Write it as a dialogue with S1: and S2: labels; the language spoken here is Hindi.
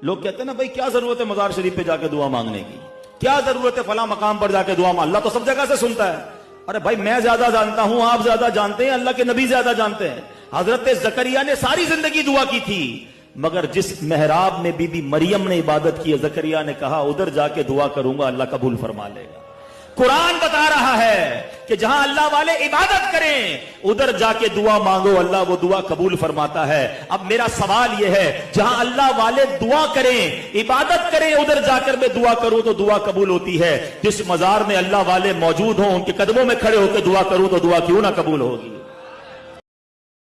S1: लोग कहते हैं ना भाई क्या जरूरत है मजार शरीफ पे जाके दुआ मांगने की, क्या जरूरत है फला मकाम पर जाके दुआ मांग, अल्लाह तो सब जगह से सुनता है। अरे भाई मैं ज्यादा जानता हूं, आप ज्यादा जानते हैं, अल्लाह के नबी ज्यादा जानते हैं। हजरत जकरिया ने सारी जिंदगी दुआ की थी, मगर जिस मेहराब में बीबी मरियम ने इबादत की, जकरिया ने कहा उधर जाके दुआ करूंगा अल्लाह कबूल फरमा लेगा। कुरान बता रहा है कि जहां अल्लाह वाले इबादत करें उधर जाके दुआ मांगो, अल्लाह वो दुआ कबूल फरमाता है। अब मेरा सवाल यह है, जहां अल्लाह वाले दुआ करें, इबादत करें, उधर जाकर मैं दुआ करूं तो दुआ कबूल होती है। जिस मजार में अल्लाह वाले मौजूद हों, उनके कदमों में खड़े होकर दुआ करूं तो दुआ क्यों ना कबूल होगी।